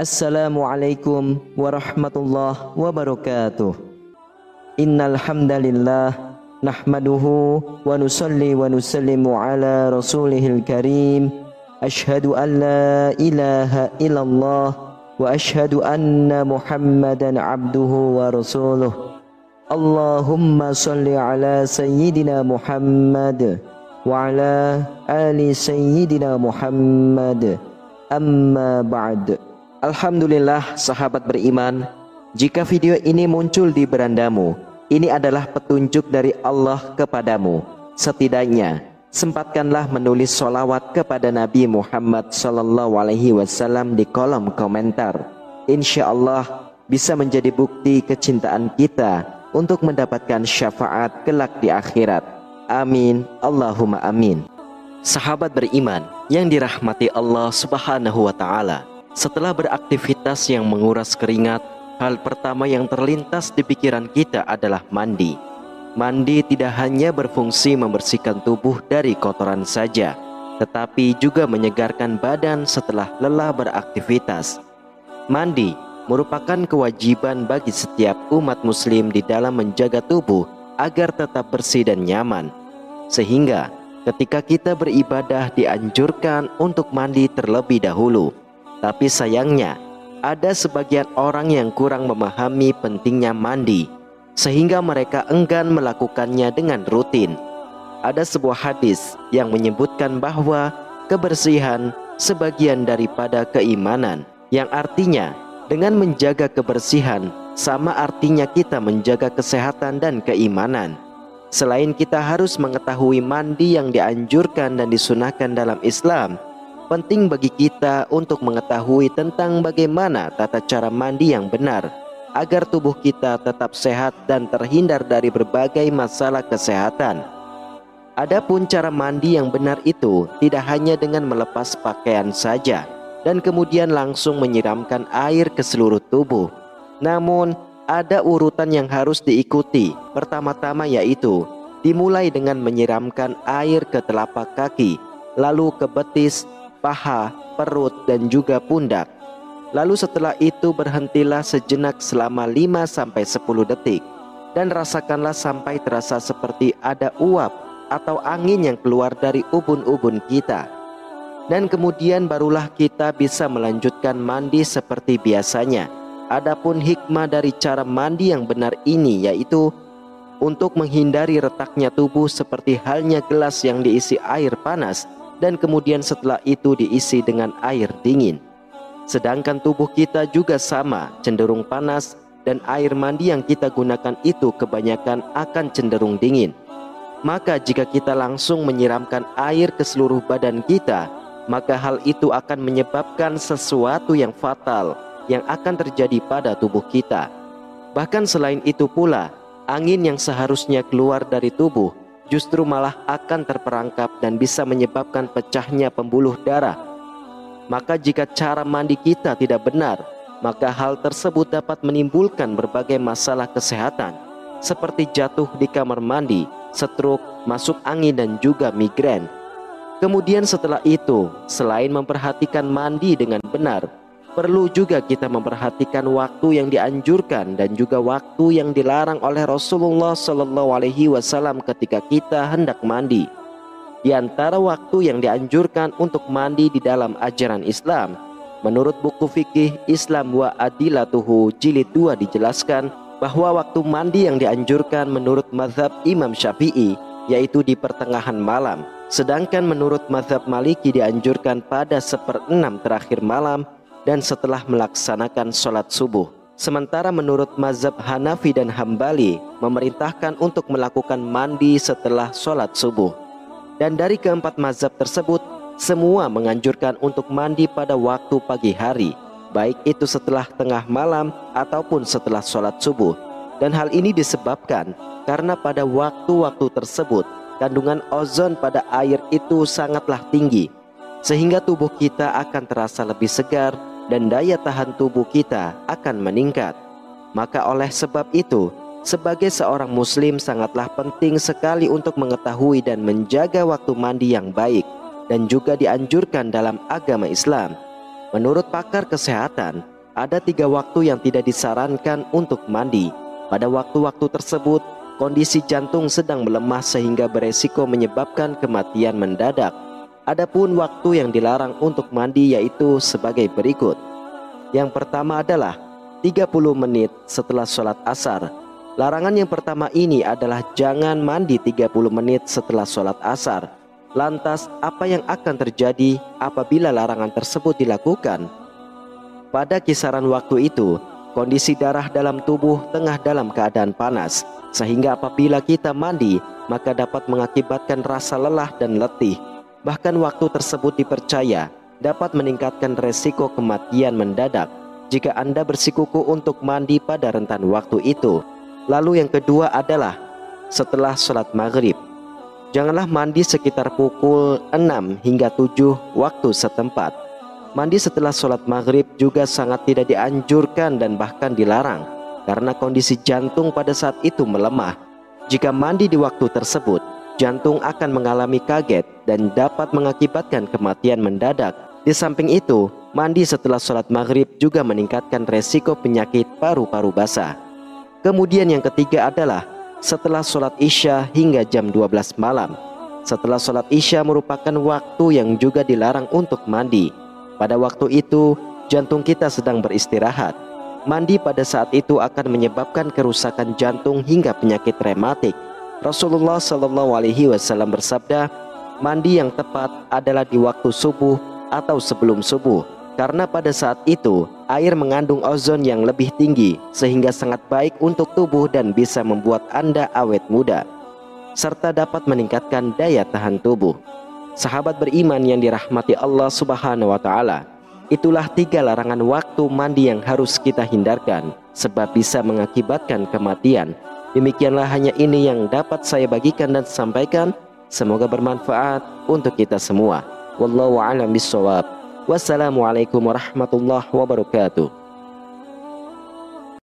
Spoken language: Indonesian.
Assalamualaikum warahmatullahi wabarakatuh. Innal hamdalillah nahmaduhu wa nusalli wa nusallimu ala rasulihil karim. Ashhadu an la ilaha illallah wa ashhadu anna Muhammadan abduhu wa rasuluh. Allahumma salli ala sayyidina Muhammad wa ala ali sayyidina Muhammad. Amma ba'd. Alhamdulillah sahabat beriman, jika video ini muncul di berandamu, ini adalah petunjuk dari Allah kepadamu. Setidaknya sempatkanlah menulis sholawat kepada Nabi Muhammad SAW di kolom komentar. Insya Allah bisa menjadi bukti kecintaan kita untuk mendapatkan syafaat kelak di akhirat. Amin, Allahumma amin. Sahabat beriman yang dirahmati Allah Subhanahu wa Ta'ala, setelah beraktivitas yang menguras keringat, hal pertama yang terlintas di pikiran kita adalah mandi. Mandi tidak hanya berfungsi membersihkan tubuh dari kotoran saja, tetapi juga menyegarkan badan setelah lelah beraktivitas. Mandi merupakan kewajiban bagi setiap umat muslim di dalam menjaga tubuh agar tetap bersih dan nyaman. Sehingga ketika kita beribadah dianjurkan untuk mandi terlebih dahulu. Tapi sayangnya ada sebagian orang yang kurang memahami pentingnya mandi, sehingga mereka enggan melakukannya dengan rutin. Ada sebuah hadis yang menyebutkan bahwa kebersihan sebagian daripada keimanan, yang artinya dengan menjaga kebersihan sama artinya kita menjaga kesehatan dan keimanan. Selain kita harus mengetahui mandi yang dianjurkan dan disunahkan dalam Islam, penting bagi kita untuk mengetahui tentang bagaimana tata cara mandi yang benar agar tubuh kita tetap sehat dan terhindar dari berbagai masalah kesehatan. Adapun cara mandi yang benar itu tidak hanya dengan melepas pakaian saja dan kemudian langsung menyiramkan air ke seluruh tubuh. Namun, ada urutan yang harus diikuti. Pertama-tama yaitu dimulai dengan menyiramkan air ke telapak kaki, lalu ke betis, paha, perut, dan juga pundak. Lalu setelah itu berhentilah sejenak selama 5-10 detik dan rasakanlah sampai terasa seperti ada uap atau angin yang keluar dari ubun-ubun kita. Dan kemudian barulah kita bisa melanjutkan mandi seperti biasanya. Adapun hikmah dari cara mandi yang benar ini yaitu untuk menghindari retaknya tubuh seperti halnya gelas yang diisi air panas dan kemudian setelah itu diisi dengan air dingin. Sedangkan tubuh kita juga sama, cenderung panas, dan air mandi yang kita gunakan itu kebanyakan akan cenderung dingin. Maka jika kita langsung menyiramkan air ke seluruh badan kita, maka hal itu akan menyebabkan sesuatu yang fatal yang akan terjadi pada tubuh kita. Bahkan selain itu pula, angin yang seharusnya keluar dari tubuh justru malah akan terperangkap dan bisa menyebabkan pecahnya pembuluh darah. Maka jika cara mandi kita tidak benar, maka hal tersebut dapat menimbulkan berbagai masalah kesehatan seperti jatuh di kamar mandi, stroke, masuk angin, dan juga migrain. Kemudian setelah itu, selain memperhatikan mandi dengan benar, perlu juga kita memperhatikan waktu yang dianjurkan dan juga waktu yang dilarang oleh Rasulullah SAW ketika kita hendak mandi. Di antara waktu yang dianjurkan untuk mandi di dalam ajaran Islam, menurut buku fikih Islam wa Adilatuhu jilid 2 dijelaskan bahwa waktu mandi yang dianjurkan menurut mazhab Imam Syafi'i yaitu di pertengahan malam, sedangkan menurut mazhab Maliki dianjurkan pada 1/6 terakhir malam dan setelah melaksanakan sholat subuh. Sementara menurut mazhab Hanafi dan Hambali memerintahkan untuk melakukan mandi setelah sholat subuh. Dan dari keempat mazhab tersebut, semua menganjurkan untuk mandi pada waktu pagi hari, baik itu setelah tengah malam ataupun setelah sholat subuh. Dan hal ini disebabkan karena pada waktu-waktu tersebut kandungan ozon pada air itu sangatlah tinggi, sehingga tubuh kita akan terasa lebih segar dan daya tahan tubuh kita akan meningkat. Maka oleh sebab itu, sebagai seorang muslim sangatlah penting sekali untuk mengetahui dan menjaga waktu mandi yang baik dan juga dianjurkan dalam agama Islam. Menurut pakar kesehatan, ada 3 waktu yang tidak disarankan untuk mandi. Pada waktu-waktu tersebut, kondisi jantung sedang melemah sehingga beresiko menyebabkan kematian mendadak. Adapun waktu yang dilarang untuk mandi yaitu sebagai berikut. Yang pertama adalah 30 menit setelah sholat asar. Larangan yang pertama ini adalah jangan mandi 30 menit setelah sholat asar. Lantas apa yang akan terjadi apabila larangan tersebut dilakukan? Pada kisaran waktu itu, kondisi darah dalam tubuh tengah dalam keadaan panas, sehingga apabila kita mandi maka dapat mengakibatkan rasa lelah dan letih. Bahkan waktu tersebut dipercaya dapat meningkatkan resiko kematian mendadak jika Anda bersikukuh untuk mandi pada rentan waktu itu. Lalu yang kedua adalah setelah sholat maghrib. Janganlah mandi sekitar pukul 6 hingga 7 waktu setempat. Mandi setelah sholat maghrib juga sangat tidak dianjurkan dan bahkan dilarang, karena kondisi jantung pada saat itu melemah. Jika mandi di waktu tersebut, jantung akan mengalami kaget dan dapat mengakibatkan kematian mendadak. Di samping itu, mandi setelah sholat maghrib juga meningkatkan resiko penyakit paru-paru basah. Kemudian yang ketiga adalah setelah sholat isya hingga jam 12 malam. Setelah sholat isya merupakan waktu yang juga dilarang untuk mandi. Pada waktu itu, jantung kita sedang beristirahat. Mandi pada saat itu akan menyebabkan kerusakan jantung hingga penyakit rematik. Rasulullah SAW bersabda, mandi yang tepat adalah di waktu subuh atau sebelum subuh, karena pada saat itu air mengandung ozon yang lebih tinggi sehingga sangat baik untuk tubuh dan bisa membuat Anda awet muda serta dapat meningkatkan daya tahan tubuh. Sahabat beriman yang dirahmati Allah Subhanahu wa Ta'ala, itulah 3 larangan waktu mandi yang harus kita hindarkan sebab bisa mengakibatkan kematian. Demikianlah hanya ini yang dapat saya bagikan dan sampaikan. Semoga bermanfaat untuk kita semua. Wallahu a'lam bishawab. Wassalamualaikum warahmatullahi wabarakatuh.